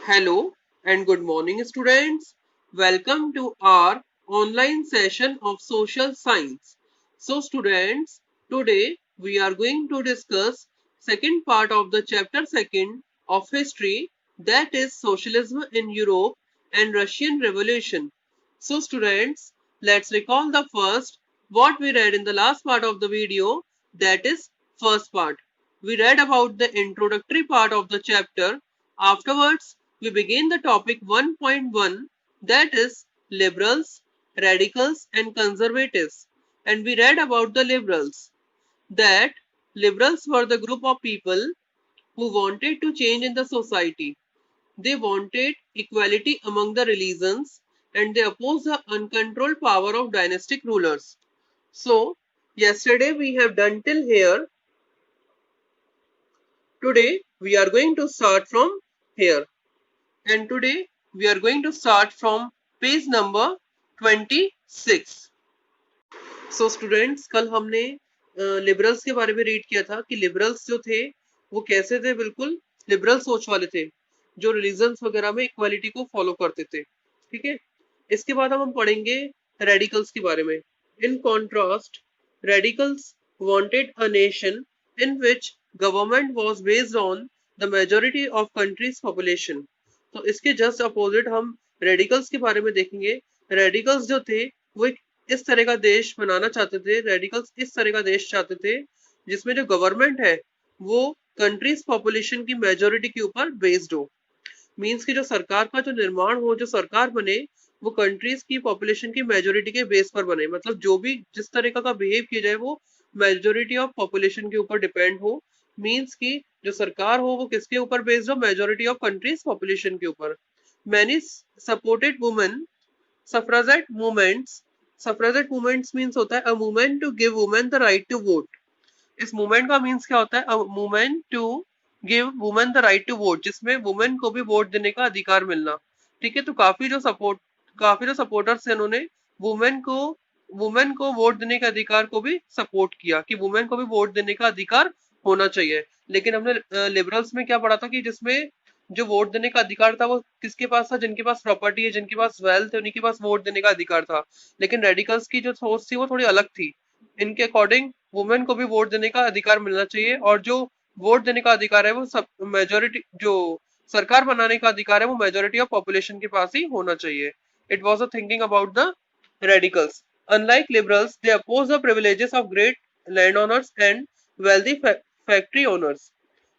Hello and good morning, students. Welcome to our online session of social science. So, students, today we are going to discuss second part of the chapter second of history, that is socialism in Europe and Russian Revolution. So, students, let's recall the first what we read in the last part of the video, that is first part. We read about the introductory part of the chapter. Afterwards, we begin the topic 1.1, that is liberals, radicals and conservatives, and we read about the liberals, that liberals were the group of people who wanted to change in the society. They wanted equality among the religions and they opposed the uncontrolled power of dynastic rulers. So yesterday we have done till here. Today we are going to start from here. And today we are going to start from page number 26. So students, कल हमने liberals के बारे में read किया था कि liberals जो थे वो कैसे थे, बिल्कुल लिबरल सोच वाले थे जो रिलीजन्स वगैरह में इक्वालिटी को फॉलो करते थे। ठीक है, इसके बाद हम पढ़ेंगे रेडिकल्स के बारे में। In contrast, radicals wanted a nation in which government was based on the majority of country's population. तो इसके जस्ट अपोजिट हम रेडिकल्स के बारे में देखेंगे। रेडिकल्स जो थे वो एक इस तरह का देश बनाना चाहते थे, रेडिकल्स इस तरह का देश चाहते थे जिसमें जो गवर्नमेंट है वो कंट्रीज पॉपुलेशन की मेजोरिटी के ऊपर बेस्ड हो। मींस की जो सरकार का जो निर्माण हो, जो सरकार बने वो कंट्रीज की पॉपुलेशन की मेजोरिटी के बेस पर बने, मतलब जो भी जिस तरीका का बिहेव किया जाए वो मेजोरिटी ऑफ पॉपुलेशन के ऊपर डिपेंड हो। मींस की जो सरकार हो वो किसके ऊपर बेस्ड हो, मेजोरिटी ऑफ कंट्रीज पॉपुलेशन के ऊपर। Many supported women suffragette movements. Suffragette movements means होता है a movement to give women the right to vote. इस मूवमेंट का मींस क्या होता है, a movement to give women the right to vote, जिसमें वुमेन को भी वोट देने का अधिकार मिलना। ठीक है, तो काफी जो सपोर्टर्स हैं उन्होंने वुमेन को वोट देने के अधिकार को भी सपोर्ट किया कि वुमेन को भी वोट देने का अधिकार होना चाहिए। लेकिन हमने लिबरल्स में क्या पढ़ा था कि जिसमें जो वोट देने का अधिकार था वो किसके पास था, जिनके पास प्रॉपर्टी है, जिनके पास वेल्थ है, उन्हीं के पास वोट देने का अधिकार था। लेकिन रेडिकल्स की जो सोच थी वो थोड़ी अलग थी। इनके अकॉर्डिंग वुमेन को भी वोट देने का अधिकार मिलना चाहिए और जो वोट देने का अधिकार है वो सब मेजोरिटी, जो सरकार बनाने का अधिकार है वो मेजोरिटी ऑफ पॉपुलेशन के पास ही होना चाहिए। It was a thinking about the radicals. Unlike liberals they oppose the privileges of great land owners and wealthy factory owners.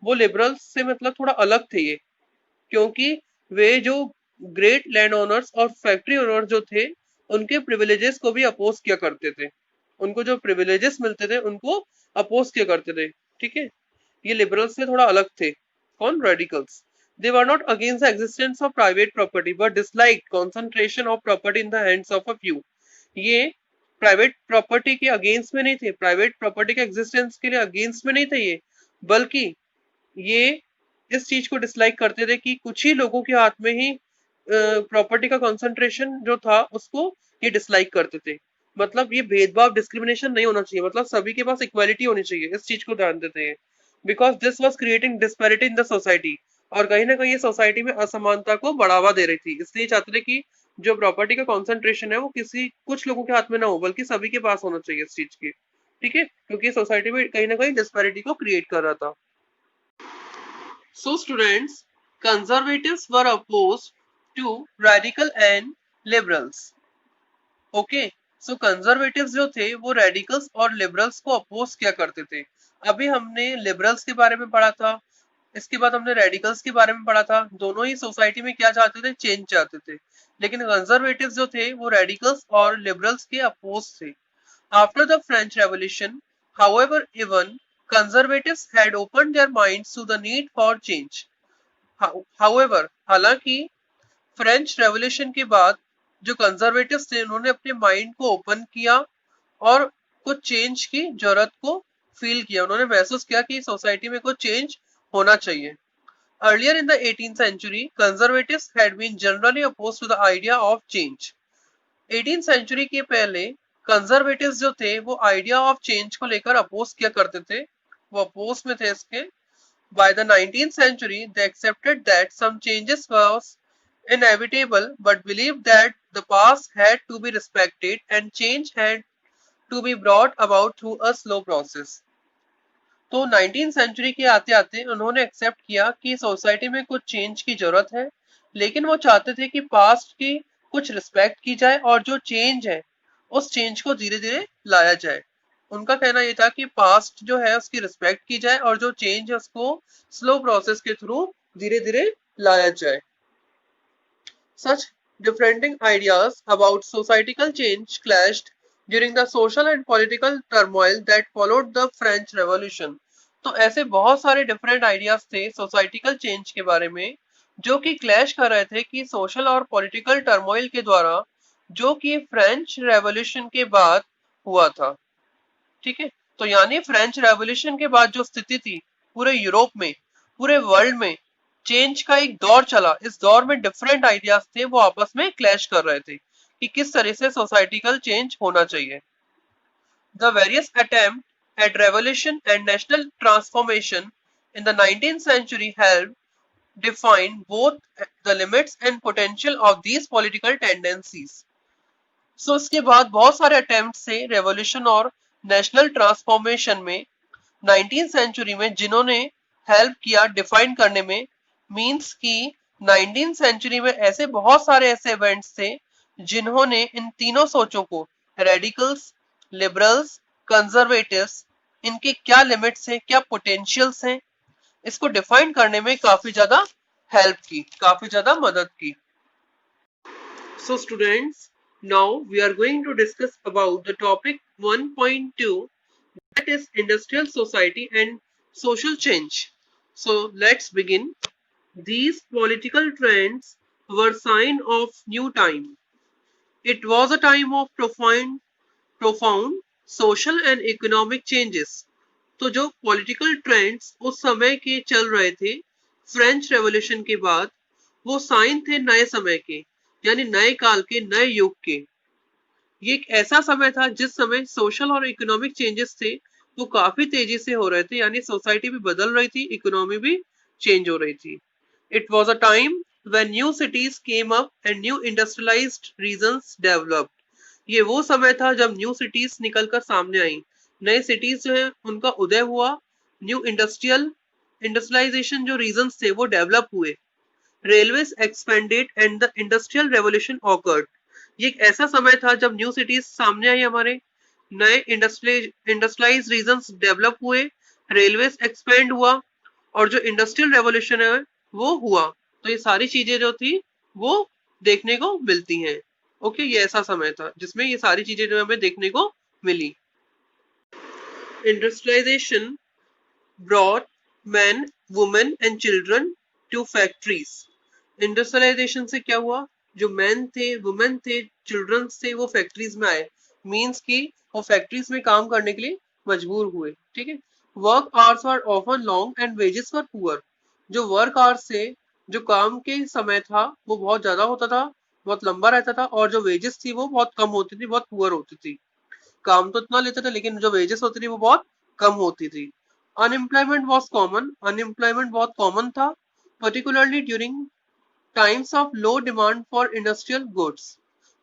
वो लिबरल्स से मतलब थोड़ा अलग थे ये, क्योंकि वे जो ग्रेट लैंड ओनर्स और फैक्ट्री ओनर्स जो थे उनके प्रिविलेजेस को भी अपोज किया करते थे। उनको जो प्रिविलेजेस मिलते थे उनको अपोज किया करते थे। ठीक है, ये लिबरल्स से थोड़ा अलग थे। कौन, radicals. They were not against the existence of private property but dislike concentration of property in the hands of a few. ये प्राइवेट प्रॉपर्टी के अगेंस्ट में नहीं थे, प्राइवेट प्रॉपर्टी के एग्जिस्टेंस के लिए अगेंस्ट में नहीं थे ये, बल्कि ये इस चीज को डिसलाइक करते थे कि कुछ ही लोगों के हाथ में ही प्रॉपर्टी का कंसंट्रेशन जो था उसको ये डिसलाइक करते थे। मतलब ये भेदभाव, डिस्क्रिमिनेशन नहीं होना चाहिए, मतलब सभी के पास इक्वालिटी होनी चाहिए, इस चीज को ध्यान देते हैं। Because this was creating disparity in the society. और कहीं ना कहीं ये सोसाइटी में असमानता को बढ़ावा दे रही थी, इसलिए चाहते थे कि जो प्रॉपर्टी का कॉन्सेंट्रेशन है वो किसी कुछ लोगों के हाथ में ना हो बल्कि सभी के पास होना चाहिए इस चीज की। ठीक है, क्योंकि सोसाइटी में कहीं ना कहीं डिस्पैरिटी को क्रिएट कर रहा था। So students, conservatives were opposed to radical and liberals. Okay, so conservatives जो थे वो radicals और liberals को oppose किया करते थे। अभी हमने liberals के बारे में पढ़ा था, इसके बाद हमने radicals के बारे में पढ़ा था। दोनों ही सोसाइटी में क्या चाहते थे, चेंज चाहते थे। लेकिन conservatives जो थे वो radicals और liberals के अपोज थे। After the French Revolution, however, even conservatives had opened their minds to the need for change. However, हालांकि फ्रेंच रेवोल्यूशन के बाद जो कंजर्वेटिव्स थे उन्होंने अपने माइंड को ओपन किया और कुछ चेंज की जरूरत को फील किया, उन्होंने महसूस किया कि सोसाइटी में कुछ चेंज होना चाहिए। Earlier in the 18th century, conservatives had been generally opposed to the idea of change. 18th century के पहले कंजर्वेटिव्स जो थे वो आइडिया ऑफ चेंज को लेकर अपोज किया करते थे, वो अपोज में थे इसके। By the 19th century, they accepted that some changes was inevitable but believed that the past had to be respected and change had to be brought about through a slow process. तो 19th century के आते आते उन्होंने accept किया कि society में कुछ change की जरूरत है, लेकिन वो चाहते थे कि पास्ट की कुछ रिस्पेक्ट की जाए और जो चेंज है उस चेंज को धीरे धीरे लाया जाए। उनका कहना ये था कि पास्ट जो है उसकी रिस्पेक्ट की जाए और जो चेंज है उसको स्लो प्रोसेस के थ्रू धीरे धीरे लाया जाए। Such differing ideas about societal change clashed during the social and political turmoil that followed the French Revolution. तो ऐसे बहुत सारे डिफरेंट आइडियाज थे सोसाइटिकल चेंज के बारे में जो कि क्लैश कर रहे थे कि सोशल और पॉलिटिकल टर्मोइल के द्वारा जो कि फ्रेंच रेवोल्यूशन के बाद हुआ था। ठीक है, तो यानी फ्रेंच रेवोल्यूशन के बाद जो स्थिति थी पूरे यूरोप में, पूरे वर्ल्ड में चेंज का एक दौर चला। इस दौर में डिफरेंट आइडियाज थे वो आपस में क्लैश कर रहे थे कि किस तरह से सोसाइटिकल चेंज होना चाहिए। The various attempts at revolution and national transformation in the 19th century helped define both the limits and potential of these political tendencies. So इसके बाद बहुत सारे अटेम्प्ट से रेवोल्यूशन और नेशनल ट्रांसफॉर्मेशन में 19th सेंचुरी में जिन्होंने हेल्प किया डिफाइन करने में, मींस कि 19th सेंचुरी में ऐसे बहुत सारे ऐसे इवेंट्स थे जिन्होंने इन तीनों सोचों को, रेडिकल्स, लिबरल्स, कंजर्वेटिव्स, इनके क्या लिमिट्स हैं, क्या पोटेंशियल्स हैं, इसको डिफाइन करने में काफी ज्यादा हेल्प की, काफी ज्यादा मदद की। So students, now we are going to discuss about the topic 1.2, that is industrial society and social change. So let's begin. These political trends were sign of new time. It was a time of profound social and economic changes. तो जो political trends उस समय के चल रहे थे French revolution के बाद, वो साइन थे नए समय के, यानी नए काल के, नए युग के। ये एक ऐसा समय था जिस समय सोशल और इकोनॉमिक चेंजेस थे वो काफी तेजी से हो रहे थे, यानी सोसाइटी भी बदल रही थी, इकोनॉमी भी चेंज हो रही थी। It was a time when new cities came up and new industrialized regions developed. ये वो समय था जब न्यू सिटीज निकलकर सामने आई, नए सिटीज जो है उनका उदय हुआ, न्यू इंडस्ट्रियलाइजेशन जो रीजन्स थे वो डेवलप हुए, railways expanded and the industrial revolution awkward. ये एक ऐसा समय था जब न्यू सिटीज सामने आई, हमारे नए इंडस्ट्रियलाइज रीजन्स डेवलप हुए, रेलवेज एक्सपेंड हुआ और जो इंडस्ट्रियल रेवोल्यूशन है वो हुआ। तो ये सारी चीजें जो थी वो देखने को मिलती हैं। ओके, ये ऐसा समय था जिसमें ये सारी चीजें जो हमें देखने को मिली। Industrialisation brought men, women and children to factories. Industrialisation से क्या हुआ, जो मैन थे, वुमेन थे, चिल्ड्रंस थे, वो फैक्ट्रीज में आए, मींस कि वो फैक्ट्रीज में काम करने के लिए मजबूर हुए। ठीक है, work hours were often long and wages were poor. जो वर्क आवर्स से, जो काम के समय था वो बहुत ज्यादा होता था, बहुत लंबा रहता था, और जो वेजेस थी वो बहुत कम होती थी, बहुत पुअर होती थी। काम तो इतना लेते थे लेकिन जो वेजेस होती थी वो बहुत कम होती थी। अनएम्प्लॉयमेंट वॉज कॉमन, अनएम्प्लॉयमेंट बहुत कॉमन था, particularly during times of low demand for industrial goods.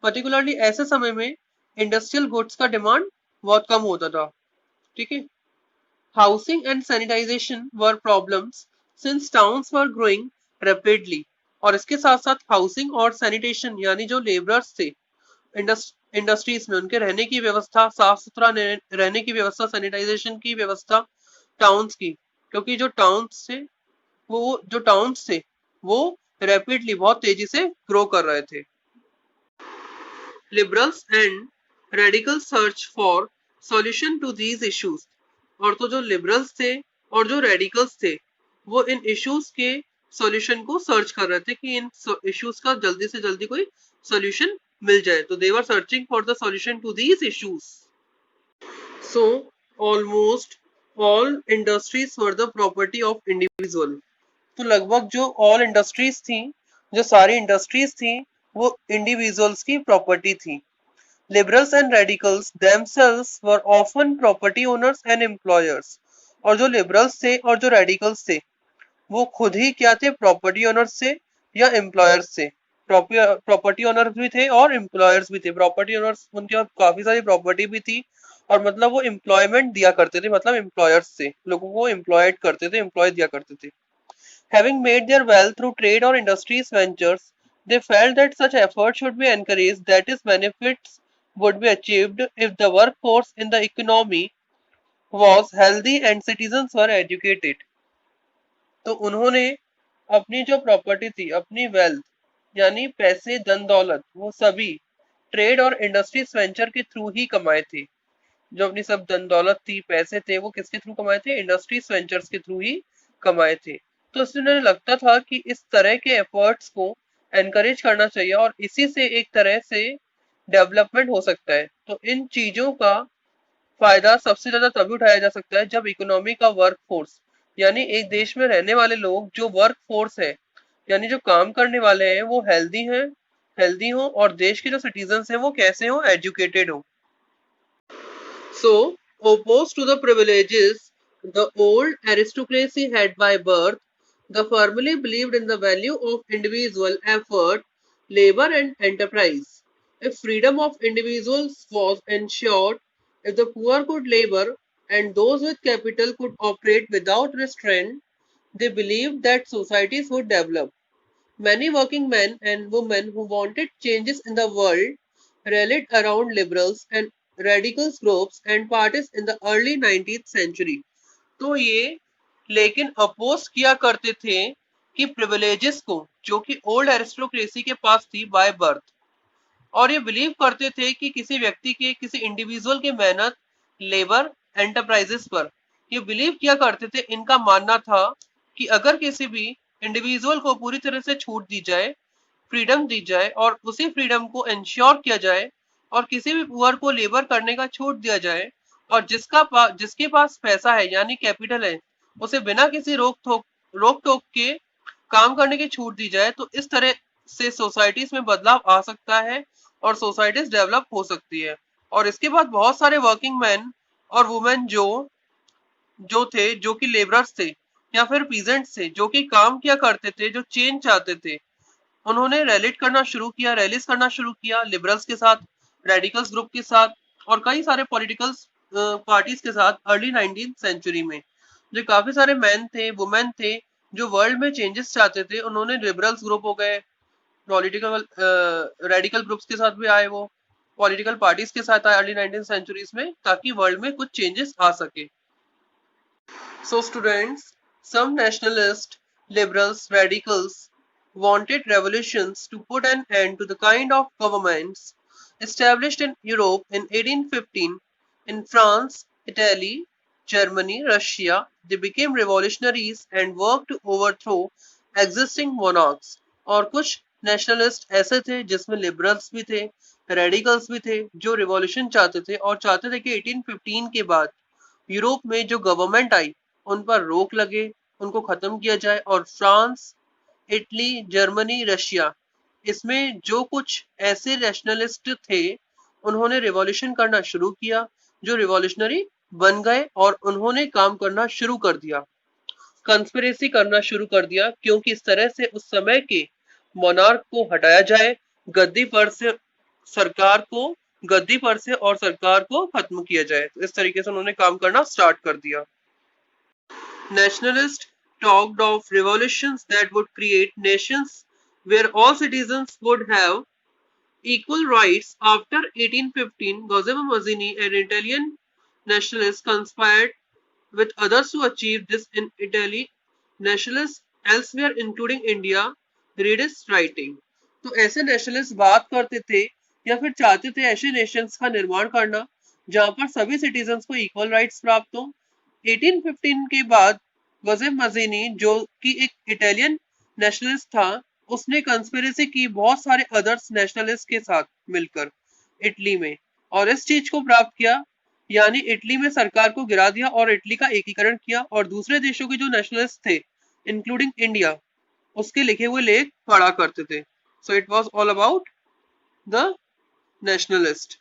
Particularly ऐसे समय में इंडस्ट्रियल गुड्स का डिमांड बहुत कम होता था। ठीक है, housing and sanitization were problems since towns were growing rapidly. और इसके साथ साथ हाउसिंग और सैनिटेशन, यानी जो लेबरर्स थे इंडस्ट्रीज में, उनके रहने की व्यवस्था, साफ सुथरा रहने की व्यवस्था, सैनिटाइजेशन की व्यवस्था टाउन्स की, क्योंकि जो टाउन्स थे वो रैपिडली, बहुत तेजी से ग्रो कर रहे थे। Liberals and radical search for solution to these issues. और तो जो लिबरल्स थे और जो रेडिकल्स थे वो इन इश्यूज के सॉल्यूशन को सर्च कर रहे थे कि इन इश्यूज का जल्दी से जल्दी कोई सॉल्यूशन मिल जाए। तो they were searching for the solution to these issues. So almost all industries were the property of individual. तो लगभग जो ऑल इंडस्ट्रीज थी, जो सारी इंडस्ट्रीज थी वो इंडिविजुअल्स की प्रॉपर्टी थी। Liberals and radicals themselves were often property owners and employers. और जो लिबरल्स थे और जो रेडिकल्स थे वो खुद ही क्या थे, प्रॉपर्टी ओनर्स से या एम्प्लॉयर्स से। प्रॉपर्टी ओनर्स भी थे और एम्प्लॉयर्स भी थे। प्रॉपर्टी ओनर्स, उनके पास काफी सारी प्रॉपर्टी भी थी, और मतलब वो एम्प्लॉयमेंट दिया करते थे, मतलब एम्प्लॉयर्स से लोगों को एम्प्लॉयड करते थे, एम्प्लॉय दिया करते थे। Having made their wealth through trade or industries ventures, they felt that such efforts should be encouraged, that is, benefits would be achieved if the workforce in the economy was healthy and citizens were educated। तो उन्होंने अपनी जो property थी, अपनी wealth यानी पैसे, धन दौलत, वो सभी ट्रेड और इंडस्ट्रीज वेंचर के थ्रू ही कमाए थे। जो अपनी सब धन दौलत थी, पैसे थे, वो किसके थ्रू कमाए थे, इंडस्ट्रीज वेंचर्स के थ्रू ही कमाए थे। तो इसलिए उन्हें लगता था कि इस तरह के एफर्ट्स को एनकरेज करना चाहिए और इसी से एक तरह से डेवलपमेंट हो सकता है। तो इन चीजों का फायदा सबसे ज्यादा तभी उठाया जा सकता है जब इकोनॉमी का वर्क फोर्स, यानी एक देश में रहने वाले लोग, जो वर्क फोर्स है यानी जो काम करने वाले हैं, वो हेल्दी हो, और देश के जो सिटीजन हैं वो कैसे हो, एजुकेटेड हो। So, opposed to the privileges the old aristocracy had by birth, the firmly believed in the value of individual effort, labor, and enterprise. If freedom of individuals was ensured, if the poor could labor and those with capital could operate without restraint, they believed that societies would develop. Many working men and women who wanted changes in the world rallied around liberals and radical groups and parties in the early 19th century। तो ये लेकिन oppose किया करते थे कि privileges को, जो कि ओल्ड एरिस्टोक्रेसी के पास थी बाय बर्थ, और ये बिलीव करते थे कि किसी व्यक्ति के, किसी इंडिविजुअल के मेहनत, लेबर, एंटरप्राइजेस पर, ये बिलीव किया करते थे, इनका मानना था कि अगर किसी भी इंडिविजुअल को पूरी तरह से छूट दी जाए, फ्रीडम दी जाए, और उसी फ्रीडम को इंश्योर किया जाए, और किसी भी पुअर को लेबर करने का छूट दिया जाए, और जिसके पास पैसा है यानी कैपिटल है, उसे बिना किसी रोक टोक के काम करने की छूट दी जाए, तो इस तरह से सोसाइटीज में बदलाव आ सकता है और सोसाइटीज डेवलप हो सकती है। और इसके बाद बहुत सारे वर्किंग मैन और वुमेन जो जो थे, जो कि लेबरर्स थे या फिर पीजेंट्स थे, जो कि काम किया करते थे, जो चेंज चाहते थे, उन्होंने रैलीज करना शुरू किया लिबरल्स के साथ, रेडिकल्स ग्रुप के साथ, और कई सारे पॉलिटिकल पार्टीज के साथ अर्ली 19th सेंचुरी में। जो काफी सारे मैन थे, वुमेन थे, जो वर्ल्ड में चेंजेस चाहते थे, उन्होंने लिबरल्स ग्रुप हो गए, पॉलिटिकल रेडिकल ग्रुप्स के साथ भी आए, वो पॉलिटिकल पार्टीज के साथ आए अर्ली 19th सेंचुरीज में, ताकि वर्ल्ड में कुछ चेंजेस आ सके। So students, some nationalists, liberals, radicals wanted revolutions to put an end to the kind of governments established in Europe in 1815. In France, Italy, Germany, Russia, they became revolutionaries and worked to overthrow existing monarchs। और कुछ nationalist ऐसे थे जिसमें liberals भी थे, radicals भी थे, जो रिवॉल्यूशन चाहते थे और चाहते थे कि 1815 के बाद यूरोप में जो गवर्नमेंट आई उन पर रोक लगे, उनको खत्म किया जाए। और फ्रांस, इटली, जर्मनी, रशिया, इसमें जो कुछ ऐसे नेशनलिस्ट थे, उन्होंने रिवॉल्यूशन करना शुरू किया, जो रिवॉल्यूशनरी बन गए, और उन्होंने काम करना शुरू कर दिया, कंस्पिरेसी करना शुरू कर दिया, क्योंकि इस तरह से उस समय के मोनार्क को हटाया जाए गद्दी पर से, सरकार को गद्दी पर से, और सरकार को खत्म किया जाए। तो इस तरीके से उन्होंने काम करना स्टार्ट कर दिया। Nationalists talked of revolutions that would create nations where all citizens would have equal rights. After 1815, Giuseppe Mazzini, an Italian nationalist, conspired with others to achieve this in Italy. Nationalists elsewhere, including India, read his writing। तो ऐसे nationalist बात करते थे या फिर चाहते थे ऐसे नेशंस का निर्माण करना जहां पर सभी सिटीजन्स को इक्वल राइट्स प्राप्त हो। 1815 के बाद गिउसेppe मज़ीनी, जो कि एक इटालियन नेशनलिस्ट था, उसने कंस्पिरेसी की बहुत सारे अदर्स नेशनलिस्ट के साथ मिलकर इटली में, और इस चीज को प्राप्त किया, यानी इटली में सरकार को गिरा दिया और इटली का एकीकरण किया, और दूसरे देशों के जो नेशनलिस्ट थे इंक्लूडिंग इंडिया, उसके लिखे हुए लेख पढ़ा करते थे। So it was all about the nationalist.